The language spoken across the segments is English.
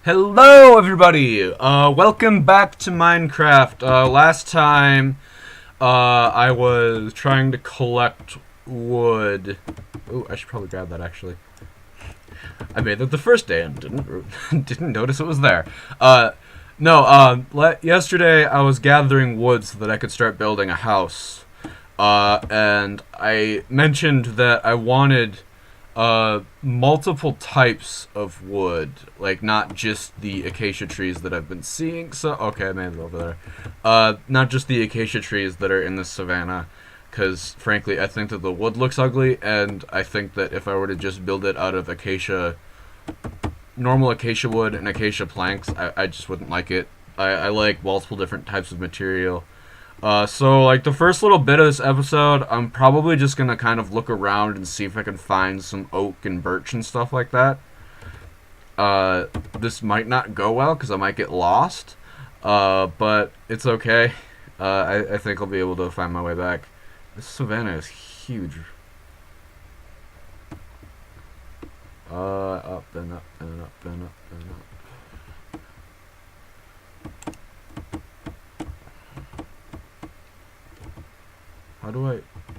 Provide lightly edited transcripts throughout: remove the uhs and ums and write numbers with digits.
Hello, everybody! Welcome back to Minecraft. Last time, I was trying to collect wood. Oh, I should probably grab that, actually. I made it the first day and didn't notice it was there. Yesterday I was gathering wood so that I could start building a house. And I mentioned that I wanted multiple types of wood, like not just the acacia trees that I've been seeing. So okay, I made it over there. Not just the acacia trees that are in the savannah, because frankly I think that the wood looks ugly, and I think that if I were to just build it out of normal acacia wood and acacia planks, I just wouldn't like it. I like multiple different types of material. So like the first little bit of this episode, I'm probably just gonna kind of look around and see if I can find some oak and birch and stuff like that. This might not go well because I might get lost, but it's okay. I think I'll be able to find my way back. This savannah is huge. Up and up and up and up and up. How do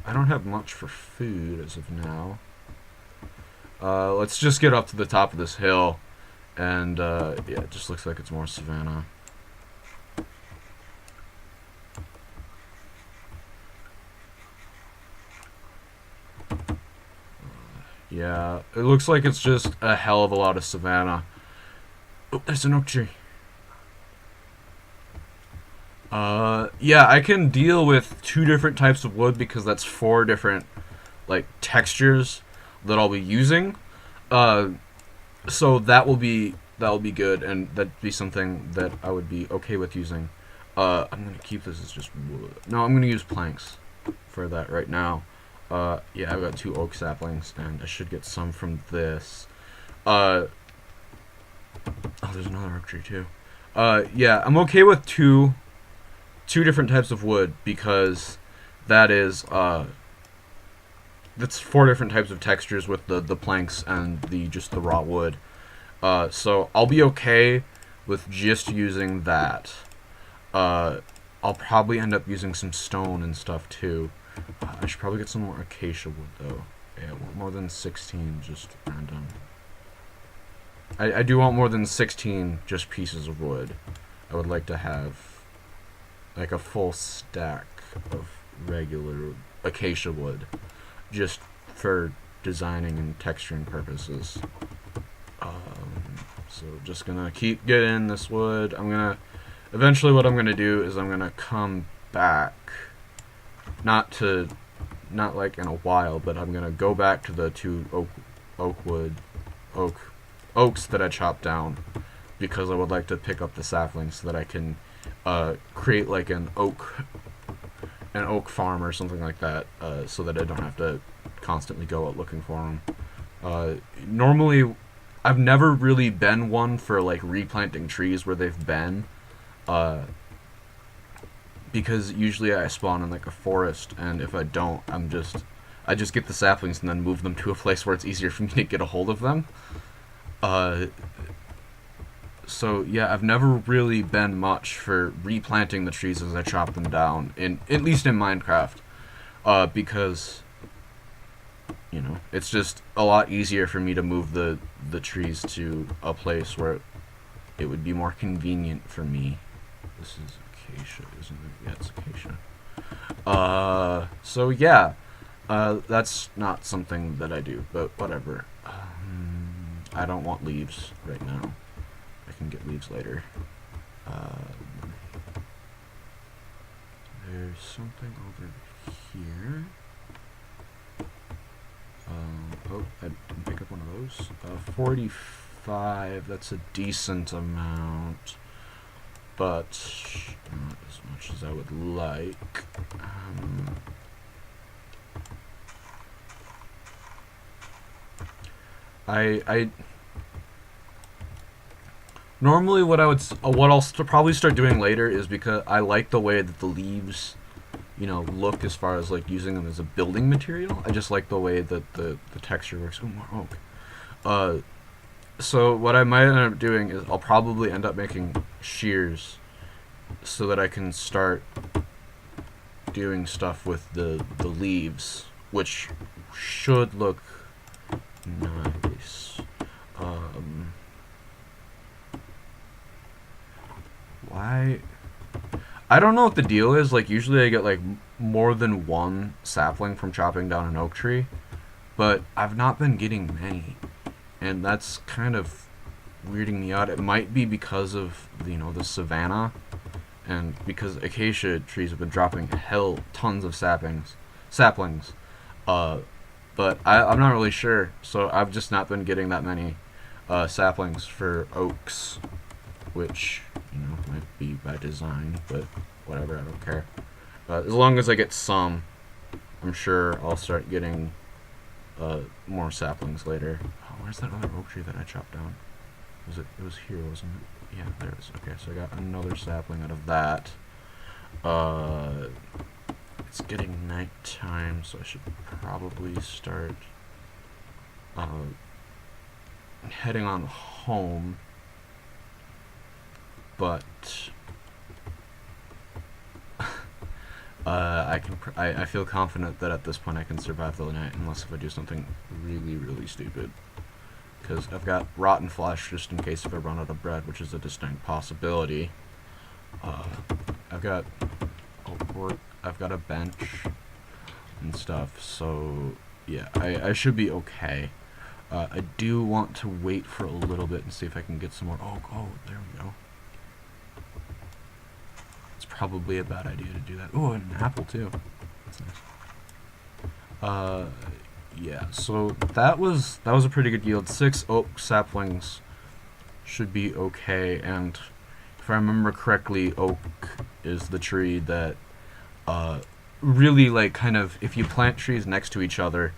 I don't have much for food as of now. Let's just get up to the top of this hill, and yeah, it just looks like it's more savannah. Yeah, it looks like it's just a hell of a lot of savannah. Oh, there's an oak tree. Yeah, I can deal with 2 different types of wood because that's 4 different, like, textures that I'll be using. So that will be good, and that'd be something that I would be okay with using. I'm gonna keep this as just wood. No, I'm gonna use planks for that right now. Yeah, I've got 2 oak saplings, and I should get some from this. Oh, there's another oak tree too. Yeah, I'm okay with two different types of wood because that's 4 different types of textures with the planks and the raw wood. So I'll be okay with just using that. I'll probably end up using some stone and stuff too. I should probably get some more acacia wood though. Yeah, I want more than 16 just random. I do want more than 16 just pieces of wood. I would like to have like a full stack of regular acacia wood just for designing and texturing purposes. So just gonna keep getting this wood. Eventually what I'm gonna do is I'm gonna come back, not like in a while, but I'm gonna go back to the 2 oaks that I chopped down, because I would like to pick up the saplings so that I can create like an oak farm or something like that, so that I don't have to constantly go out looking for them. Normally, I've never really been one for like replanting trees where they've been, because usually I spawn in like a forest, and if I don't, I just get the saplings and then move them to a place where it's easier for me to get a hold of them. So yeah, I've never really been much for replanting the trees as I chop them down, at least in Minecraft, because you know, it's just a lot easier for me to move the trees to a place where it would be more convenient for me. This is acacia, isn't it? Yeah, it's acacia. So yeah, that's not something that I do, but whatever. I don't want leaves right now. I can get leaves later. There's something over here. Oh, I didn't pick up one of those. 45, that's a decent amount, but not as much as I would like. I normally what I'll probably start doing later is, because I like the way that the leaves, you know, look as far as like using them as a building material. I just like the way that the texture works. Oh, more oak. So what I might end up doing is I'll probably end up making shears so that I can start doing stuff with the leaves, which should look nice. Why? I don't know what the deal is. Like usually I get like more than one sapling from chopping down an oak tree, but I've not been getting many, and that's kind of weirding me out. It might be because of the savanna, and because acacia trees have been dropping tons of saplings. Uh, but I'm not really sure. So I've just not been getting that many saplings for oaks, which might be by design, but whatever. I don't care. As long as I get some, I'm sure I'll start getting more saplings later. Oh, where's that other oak tree that I chopped down? It was here, wasn't it? Yeah, there it is. Okay, so I got another sapling out of that. It's getting nighttime, so I should probably start heading on home. But I feel confident that at this point I can survive the night, unless if I do something really, really stupid. Because I've got rotten flesh just in case if I run out of bread, which is a distinct possibility. I've got I've got a bench and stuff, so yeah, I should be okay. I do want to wait for a little bit and see if I can get some more. Oh, there we go. It's probably a bad idea to do that. Oh, and an apple too. That's nice. Yeah, so that was a pretty good yield. 6 oak saplings should be okay, and if I remember correctly, oak is the tree that really, like, kind of, if you plant trees next to each other,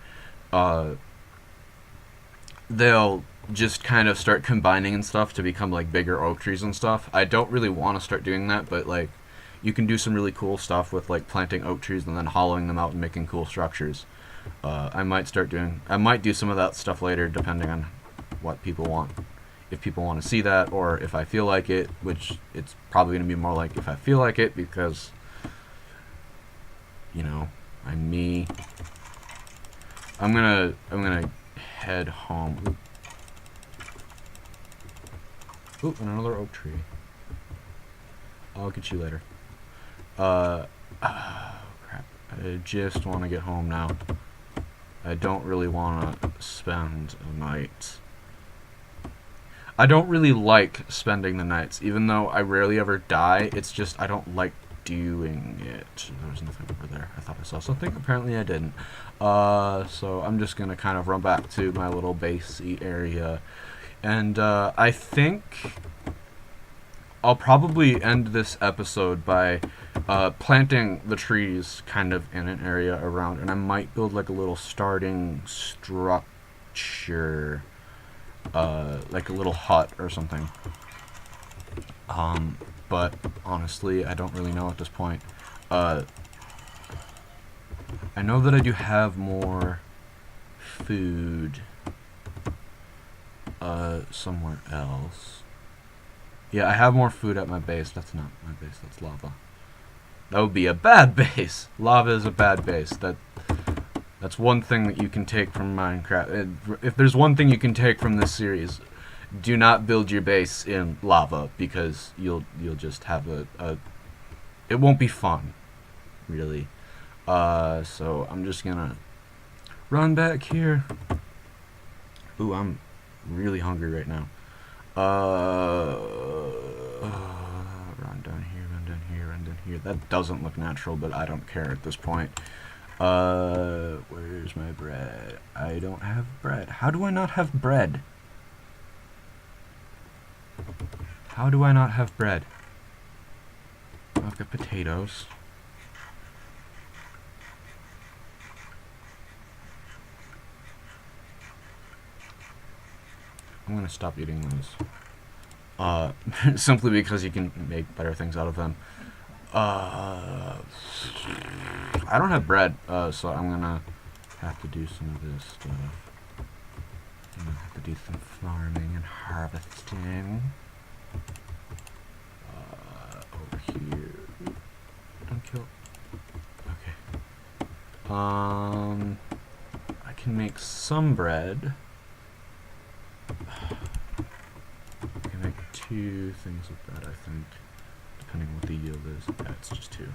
they'll just kind of start combining and stuff to become like bigger oak trees and stuff. I don't really want to start doing that, but like you can do some really cool stuff with like planting oak trees and then hollowing them out and making cool structures. I might do some of that stuff later, depending on what people want. If people want to see that, or if I feel like it, which it's probably going to be more like if I feel like it, because I'm me. I'm gonna head home. Ooh, and another oak tree. I'll get you later. Oh, crap. I just want to get home now. I don't really want to spend a night. I don't really like spending the nights, even though I rarely ever die. It's just I don't like doing it. There was nothing over there. I thought I saw something. Apparently I didn't. So I'm just going to kind of run back to my little basey area. And I think I'll probably end this episode by planting the trees kind of in an area around. And I might build like a little starting structure. Like a little hut or something. But honestly, I don't really know at this point. I know that I do have more food somewhere else. Yeah, I have more food at my base. That's not my base, that's lava. That would be a bad base. Lava is a bad base. That's one thing that you can take from Minecraft. If there's one thing you can take from this series, do not build your base in lava, because you'll just have it won't be fun, really. So I'm just gonna run back here. Ooh, I'm really hungry right now. Run down here, run down here, run down here. That doesn't look natural, but I don't care at this point. Where's my bread? I don't have bread. How do I not have bread? How do I not have bread? I've got potatoes. I'm gonna stop eating those. Simply because you can make better things out of them. I don't have bread, so I'm gonna have to do some of this stuff. I'm gonna have to do some farming and harvesting. Over here. Don't kill. Okay. I can make some bread. I can make 2 things with that, I think. Depending on what the yield is. Yeah, it's just 2.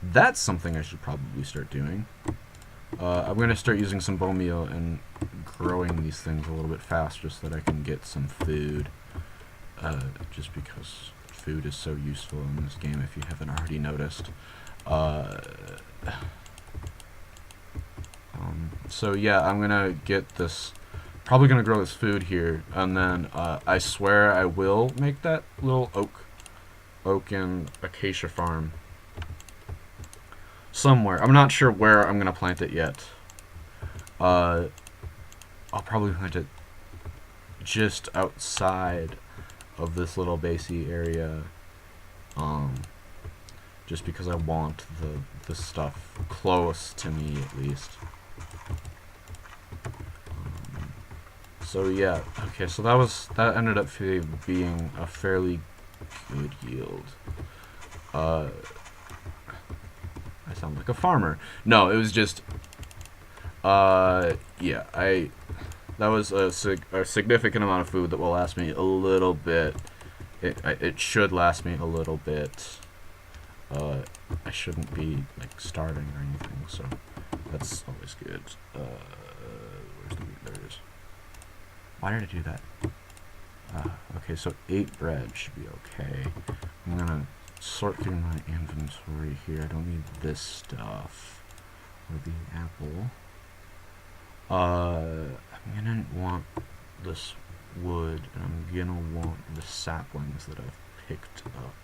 That's something I should probably start doing. I'm going to start using some bone meal and growing these things a little bit faster so that I can get some food. Just because food is so useful in this game if you haven't already noticed. So yeah, I'm going to get this, probably going to grow this food here, and then I swear I will make that little oak and acacia farm somewhere. I'm not sure where I'm going to plant it yet. I'll probably plant it just outside of this little basey area, just because I want the stuff close to me at least. So yeah, okay, so that ended up being a fairly good yield. I sound like a farmer. No, it was just, yeah, that was a significant amount of food that will last me a little bit. It should last me a little bit. I shouldn't be, like, starving or anything, so that's always good. Where's the wheat? There it is. Why did I do that? Okay, so 8 bread should be okay. I'm gonna sort through my inventory here. I don't need this stuff. Or the apple. I'm gonna want this wood, and I'm gonna want the saplings that I've picked up.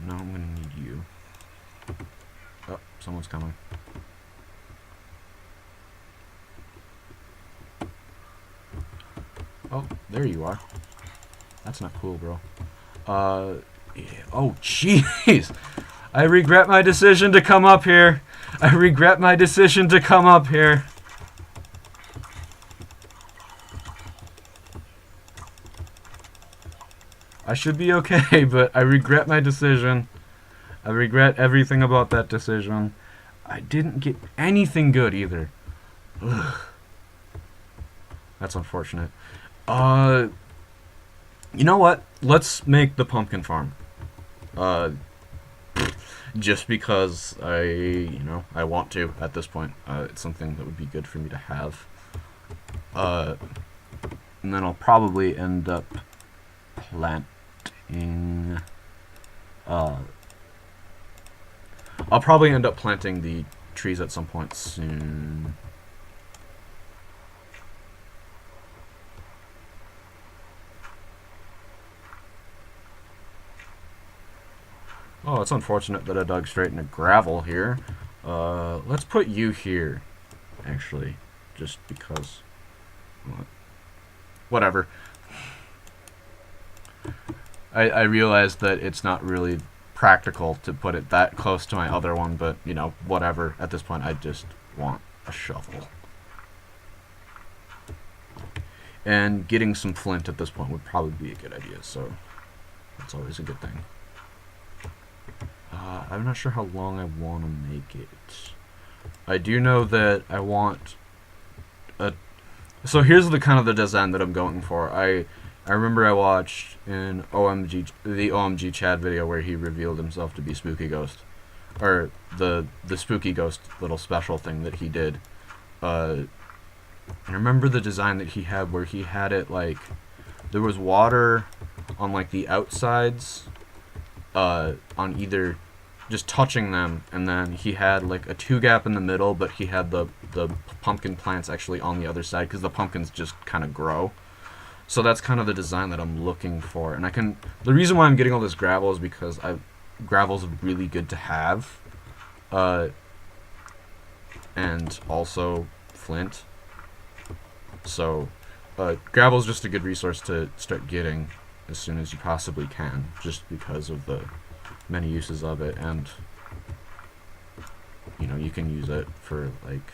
No, I'm gonna need you. Oh, someone's coming. Oh, there you are. That's not cool, bro. Yeah. Oh, jeez! I regret my decision to come up here. I regret my decision to come up here. I should be okay, but I regret my decision. I regret everything about that decision. I didn't get anything good either. Ugh. That's unfortunate. You know what? Let's make the pumpkin farm. Just because I want to at this point. It's something that would be good for me to have. And then I'll probably end up planting. I'll probably end up planting the trees at some point soon. Oh, it's unfortunate that I dug straight into gravel here. Let's put you here, actually, just because. Whatever. I realized that it's not really practical to put it that close to my other one, but, you know, whatever. At this point, I just want a shovel. And getting some flint at this point would probably be a good idea, so that's always a good thing. I'm not sure how long I want to make it. I do know that I want a... So here's the kind of the design that I'm going for. I remember I watched the OMG Chad video where he revealed himself to be Spooky Ghost. Or the Spooky Ghost little special thing that he did. And I remember the design that he had where he had it like... There was water on like the outsides... on either just touching them, and then he had like a 2 gap in the middle, but he had the pumpkin plants actually on the other side because the pumpkins just kind of grow. So that's kind of the design that I'm looking for. And the reason why I'm getting all this gravel is because gravel's really good to have, and also flint. So gravel's just a good resource to start getting as soon as you possibly can, just because of the many uses of it. And you know, you can use it for, like,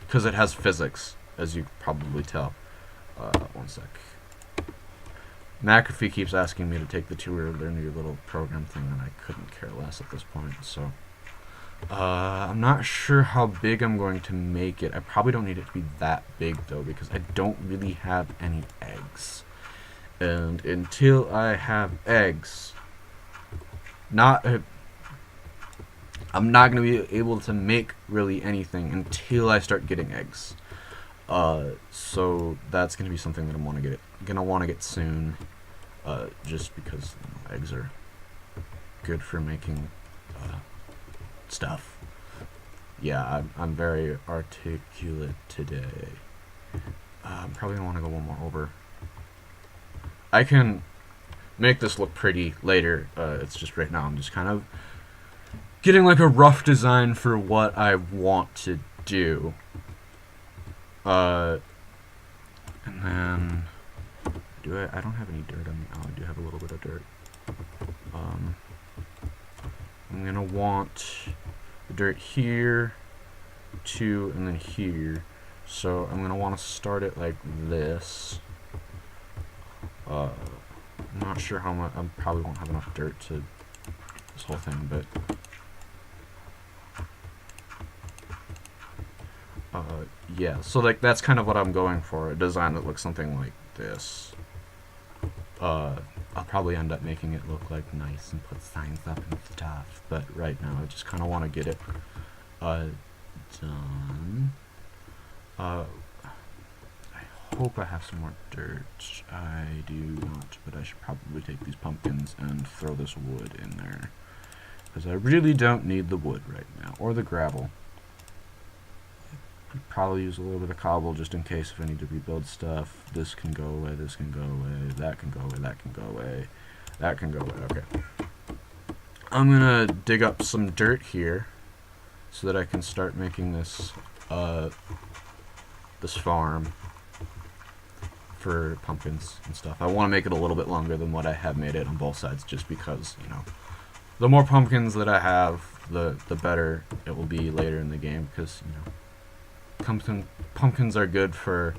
because it has physics, as you probably tell. One sec. McAfee keeps asking me to take the tour of their new little program thing, and I couldn't care less at this point, so. I'm not sure how big I'm going to make it. I probably don't need it to be that big, though, because I don't really have any eggs. And until I have eggs, I'm not going to be able to make really anything until I start getting eggs. So that's going to be something that I'm gonna want to get soon. Just because, you know, eggs are good for making stuff. Yeah, I'm very articulate today. I'm probably gonna want to go one more over. I can make this look pretty later. It's just right now I'm just kind of getting like a rough design for what I want to do. And then I don't have any dirt on me. Oh, I do have a little bit of dirt. I'm gonna want the dirt here, two, and then here. So I'm gonna want to start it like this. I'm not sure how much. I probably won't have enough dirt to this whole thing, but yeah. So like that's kind of what I'm going for. A design that looks something like this. I'll probably end up making it look like nice and put signs up and stuff, but right now I just kind of want to get it done. I hope I have some more dirt. I do not, but I should probably take these pumpkins and throw this wood in there, because I really don't need the wood right now, or the gravel. I'd probably use a little bit of cobble just in case if I need to rebuild stuff. This can go away, this can go away, that can go away, that can go away, that can go away. Okay. I'm gonna dig up some dirt here so that I can start making this this farm for pumpkins and stuff. I want to make it a little bit longer than what I have made it on both sides, just because, you know, the more pumpkins that I have, the better it will be later in the game, because, you know, pumpkins are good for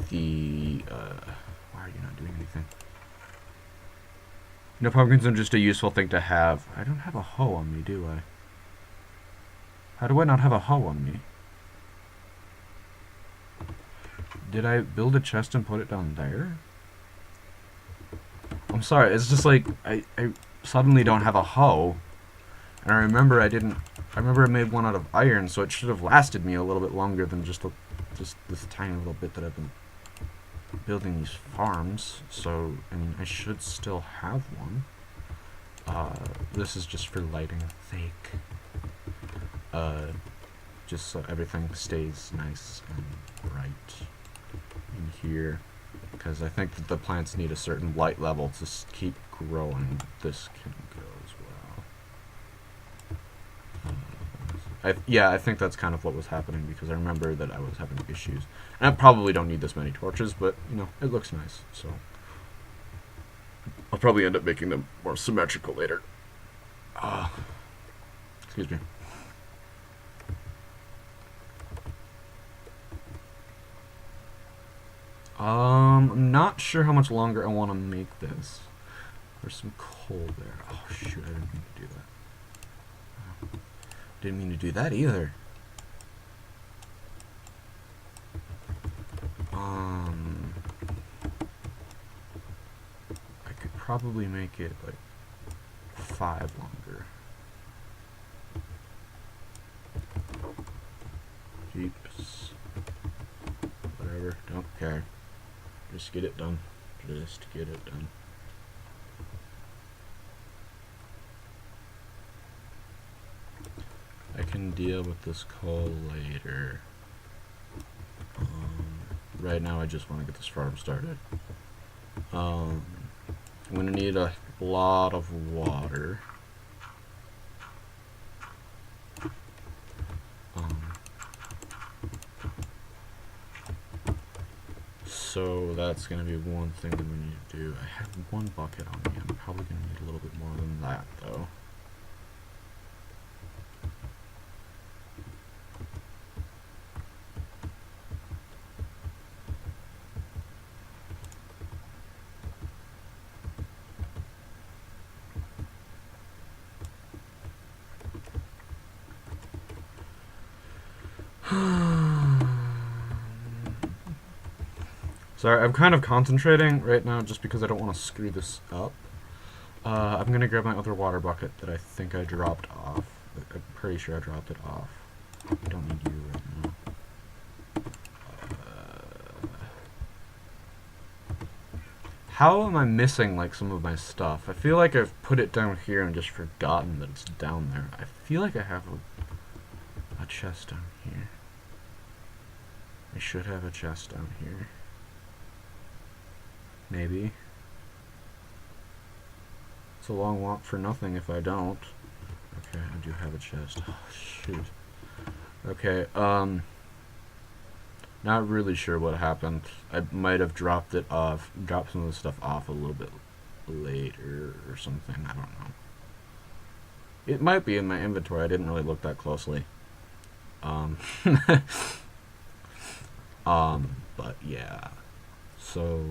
the, why are you not doing anything? You know, pumpkins are just a useful thing to have. I don't have a hoe on me, do I? How do I not have a hoe on me? Did I build a chest and put it down there? I'm sorry, it's just like, I suddenly don't have a hoe. And I remember I made one out of iron, so it should have lasted me a little bit longer than just this tiny little bit that I've been building these farms. So, I mean, I should still have one. This is just for lighting sake. Just so everything stays nice and bright in here. Because I think that the plants need a certain light level to keep growing. This can go as well. I think that's kind of what was happening, because I remember that I was having issues. And I probably don't need this many torches, but, you know, it looks nice, so. I'll probably end up making them more symmetrical later. Excuse me. I'm not sure how much longer I want to make this. There's some coal there. Oh, shoot, I didn't mean to do that. Didn't mean to do that either. I could probably make it like 5 longer. Jeeps. Whatever, don't care. Just get it done. Just get it done. I can deal with this coal later. Right now I just want to get this farm started. I'm going to need a lot of water. So that's going to be one thing that we need to do. I have 1 bucket on me. I'm probably going to need a little bit more than that, though. Sorry, I'm kind of concentrating right now just because I don't want to screw this up. I'm going to grab my other water bucket that I think I dropped off. I'm pretty sure I dropped it off. I don't need you right now. How am I missing, like, some of my stuff? I feel like I've put it down here and just forgotten that it's down there. I feel like I have a chest down here. I should have a chest down here. Maybe. It's a long walk for nothing if I don't. Okay, I do have a chest. Oh, shoot. Okay, not really sure what happened. I might have dropped some of the stuff off a little bit later or something. I don't know. It might be in my inventory. I didn't really look that closely. But yeah. So,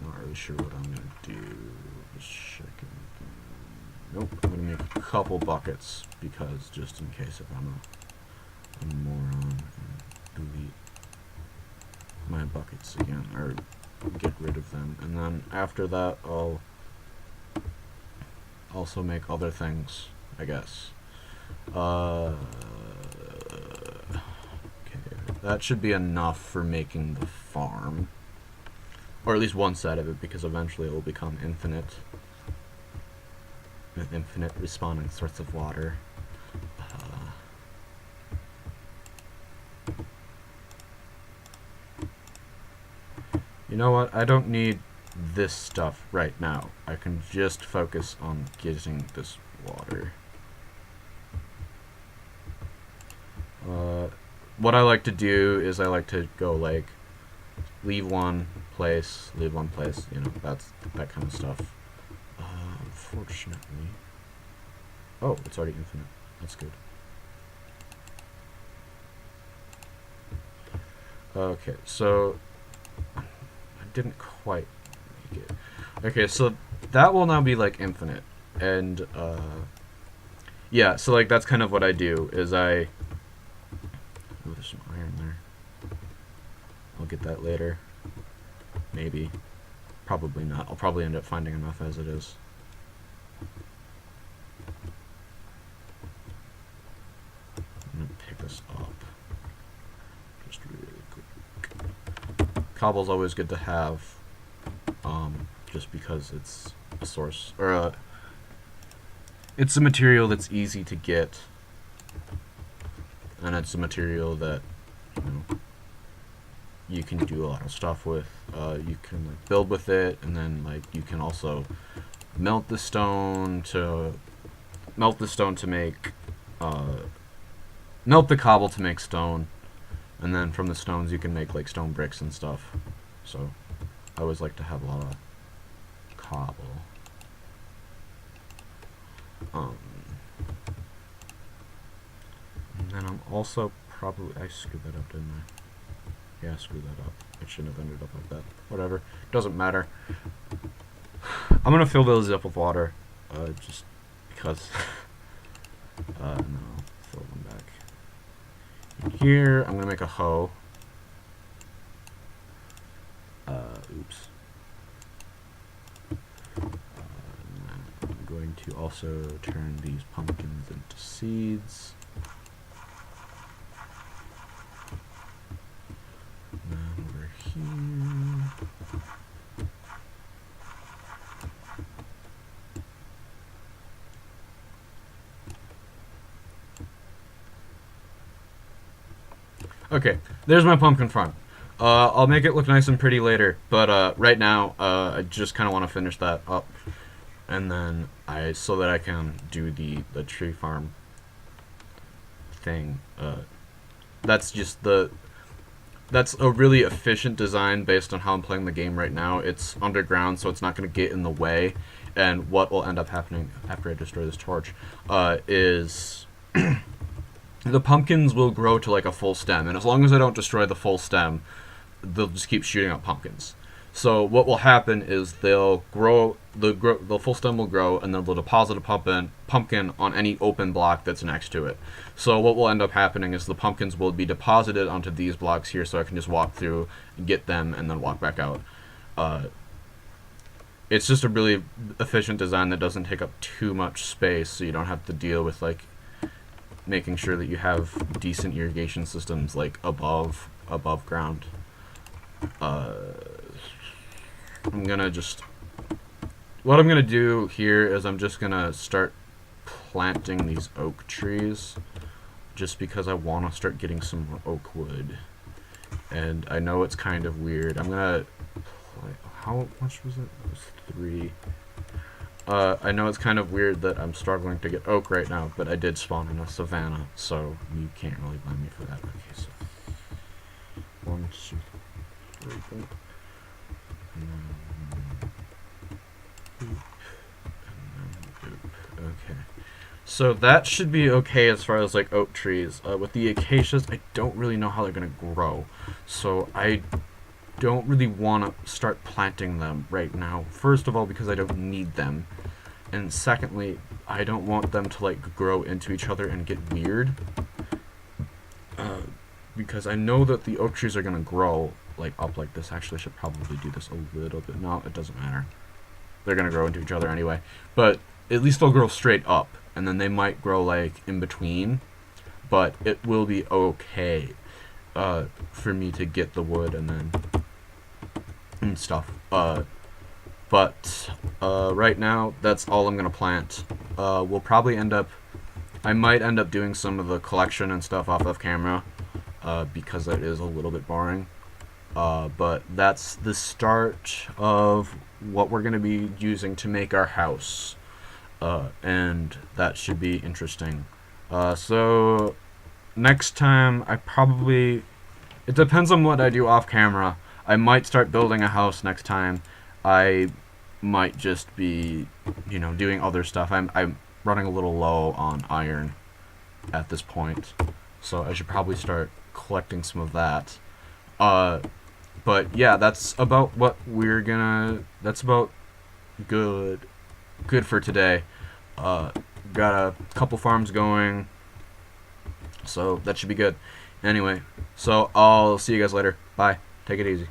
not really sure what I'm gonna do. Just checking. Nope, I'm gonna make a couple buckets because just in case if I'm a moron and delete my buckets again, or get rid of them, and then after that I'll also make other things, I guess. Okay, that should be enough for making the farm, or at least one side of it, because eventually it will become infinite, with infinite respawning sorts of water. You know what? I don't need this stuff right now. I can just focus on getting this water. What I like to do is I like to go like leave one place, you know, that's that kind of stuff. Unfortunately. Oh, it's already infinite. That's good. Okay, so didn't quite make it. Okay, so that will now be like infinite, and yeah, so like that's kind of what I do is I. Oh, there's some iron there. I'll get that later. Maybe. Probably not. I'll probably end up finding enough as it is. I'm gonna pick this up. Just really quick. Cobble's always good to have, just because it's a source, or it's a material that's easy to get, and it's a material that, you know, you can do a lot of stuff with. You can like build with it, and then like you can also melt the stone to make melt the cobble to make stone. And then from the stones you can make like stone bricks and stuff. So I always like to have a lot of cobble. And then I'm also probably, I screwed that up, didn't I? Yeah, I screwed that up. It shouldn't have ended up like that. Whatever. Doesn't matter. I'm gonna fill those up with water. Just because no, fill them back. Here, I'm gonna make a hoe. Oops. I'm going to also turn these pumpkins into seeds. And then over here. Okay, there's my pumpkin farm. I'll make it look nice and pretty later, but right now I just kind of want to finish that up, and then so that I can do the tree farm thing. That's a really efficient design based on how I'm playing the game right now. It's underground, so it's not going to get in the way, and what will end up happening after I destroy this torch is the pumpkins will grow to like a full stem, and as long as I don't destroy the full stem, they'll just keep shooting out pumpkins. So what will happen is they'll grow, the full stem will grow, and then they'll deposit a pumpkin on any open block that's next to it. So what will end up happening is the pumpkins will be deposited onto these blocks here, so I can just walk through, get them, and then walk back out. It's just a really efficient design that doesn't take up too much space, so you don't have to deal with like making sure that you have decent irrigation systems like above ground. What I'm gonna do here is I'm just gonna start planting these oak trees, just because I want to start getting some more oak wood. And I know it's kind of weird. I'm gonna how much was it? It was 3. I know it's kind of weird that I'm struggling to get oak right now, but I did spawn in a savanna, so you can't really blame me for that. Okay, so 1, 2, 3, 4. Okay, so that should be okay as far as like oak trees. With the acacias, I don't really know how they're gonna grow, so I don't really want to start planting them right now. First of all, because I don't need them, and secondly, I don't want them to like grow into each other and get weird. Because I know that the oak trees are gonna grow like up like this. Actually, I should probably do this a little bit. No, it doesn't matter. They're gonna grow into each other anyway. But at least they'll grow straight up, and then they might grow like in between. But it will be okay for me to get the wood and stuff. But right now, that's all I'm gonna plant. We'll probably I might end up doing some of the collection and stuff off of camera, because it is a little bit boring. But that's the start of what we're gonna be using to make our house, and that should be interesting. So next time, it depends on what I do off camera. I might start building a house next time. I might just be, doing other stuff. I'm running a little low on iron at this point, so I should probably start collecting some of that. But yeah, that's about that's about good for today. Got a couple farms going, so that should be good. Anyway, so I'll see you guys later. Bye. Take it easy.